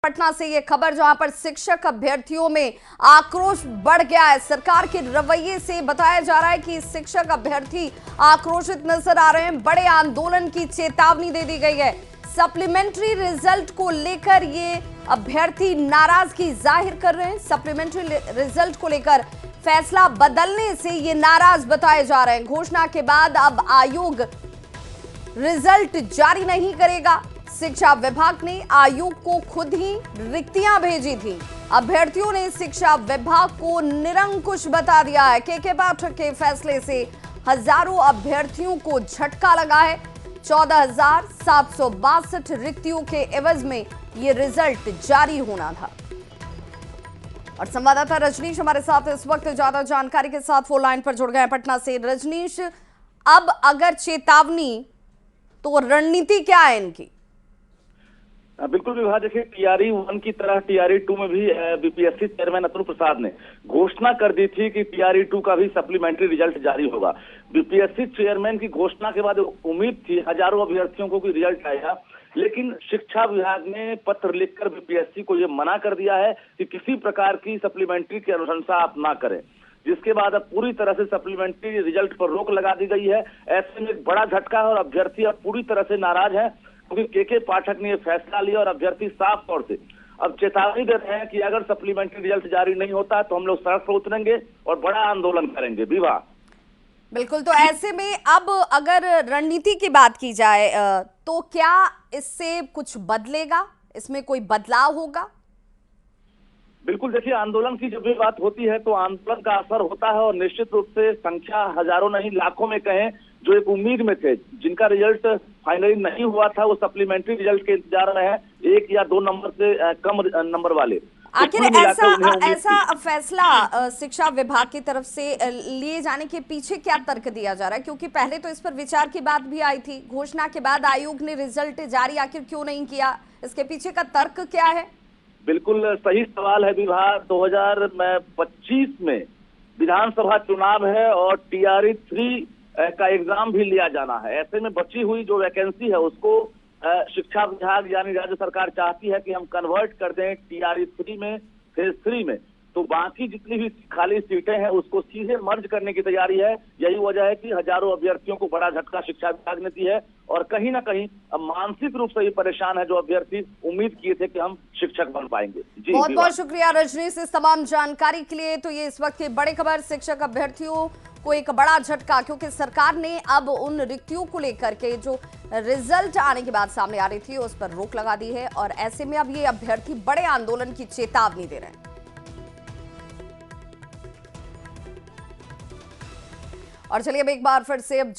पटना से ये खबर जहां पर शिक्षक अभ्यर्थियों में आक्रोश बढ़ गया है। सरकार के रवैये से बताया जा रहा है कि शिक्षक अभ्यर्थी आक्रोशित नजर आ रहे हैं। बड़े आंदोलन की चेतावनी दे दी गई है। सप्लीमेंट्री रिजल्ट को लेकर ये अभ्यर्थी नाराजगी जाहिर कर रहे हैं। सप्लीमेंट्री रिजल्ट को लेकर फैसला बदलने से ये नाराज बताए जा रहे हैं। घोषणा के बाद अब आयोग रिजल्ट जारी नहीं करेगा। शिक्षा विभाग ने आयोग को खुद ही रिक्तियां भेजी थी। अभ्यर्थियों ने शिक्षा विभाग को निरंकुश बता दिया है। के पाठक के फैसले से हजारों अभ्यर्थियों को झटका लगा है। 14,762 रिक्तियों के एवज में ये रिजल्ट जारी होना था। और संवाददाता रजनीश हमारे साथ इस वक्त ज्यादा जानकारी के साथ फोन लाइन पर जुड़ गए हैं पटना से। रजनीश, अब अगर चेतावनी तो रणनीति क्या है इनकी? बिल्कुल विभाग, देखिए टीआरई 1 की तरह टीआरई 2 में भी बीपीएससी चेयरमैन अतुल प्रसाद ने घोषणा कर दी थी कि टीआरई 2 का भी सप्लीमेंट्री रिजल्ट जारी होगा। बीपीएससी चेयरमैन की घोषणा के बाद उम्मीद थी हजारों अभ्यर्थियों को कि रिजल्ट आएगा, लेकिन शिक्षा विभाग ने पत्र लिखकर बीपीएससी को यह मना कर दिया है कि किसी प्रकार की सप्लीमेंट्री की अनुशंसा आप ना करें, जिसके बाद अब पूरी तरह से सप्लीमेंट्री रिजल्ट पर रोक लगा दी गई है। ऐसे में एक बड़ा झटका है और अभ्यर्थी अब पूरी तरह से नाराज है, क्योंकि के पाठक ने यह फैसला लिया और अभ्यर्थी साफ तौर से अब चेतावनी दे रहे हैं कि अगर सप्लीमेंट्री रिजल्ट जारी नहीं होता तो हम लोग सड़क पर उतरेंगे और बड़ा आंदोलन करेंगे। विवाह बिल्कुल, तो ऐसे में अब अगर रणनीति की बात की जाए तो क्या इससे कुछ बदलेगा, इसमें कोई बदलाव होगा? बिल्कुल, देखिए आंदोलन की जब भी बात होती है तो आंदोलन का असर होता है और निश्चित रूप से संख्या हजारों नहीं लाखों में कहें जो एक उम्मीद में थे, जिनका रिजल्ट फाइनली नहीं हुआ था, वो सप्लीमेंट्री रिजल्ट के इंतजार में है, 1 या 2 नंबर से कम नंबर वाले। आखिर ऐसा फैसला शिक्षा विभाग की तरफ से लिए जाने के पीछे क्या तर्क दिया जा रहा है? क्योंकि पहले तो इस पर विचार की बात भी आई थी। घोषणा के बाद आयोग ने रिजल्ट जारी आखिर क्यों नहीं किया? इसके पीछे का तर्क क्या है? बिल्कुल सही सवाल है विभाग। 2025 में विधानसभा चुनाव है और टीआरई 3 का एग्जाम भी लिया जाना है। ऐसे में बची हुई जो वैकेंसी है उसको शिक्षा विभाग यानी राज्य सरकार चाहती है कि हम कन्वर्ट कर दें टीआरई 3 में, फेज 3 में। तो बाकी जितनी भी खाली सीटें हैं उसको सीधे मर्ज करने की तैयारी है। यही वजह है कि हजारों अभ्यर्थियों को बड़ा झटका शिक्षा विभाग ने दी है और कहीं ना कहीं अब मानसिक रूप से ये परेशान है जो अभ्यर्थी उम्मीद किए थे कि हम शिक्षक बन पाएंगे। जी बहुत बहुत शुक्रिया रजनीश इस तमाम जानकारी के लिए। तो ये इस वक्त की बड़ी खबर, शिक्षक अभ्यर्थियों को एक बड़ा झटका, क्योंकि सरकार ने अब उन रिक्तियों को लेकर के जो रिजल्ट आने के बाद सामने आ रही थी उस पर रोक लगा दी है और ऐसे में अब ये अभ्यर्थी बड़े आंदोलन की चेतावनी दे रहे हैं। और चलिए अब एक बार फिर से अब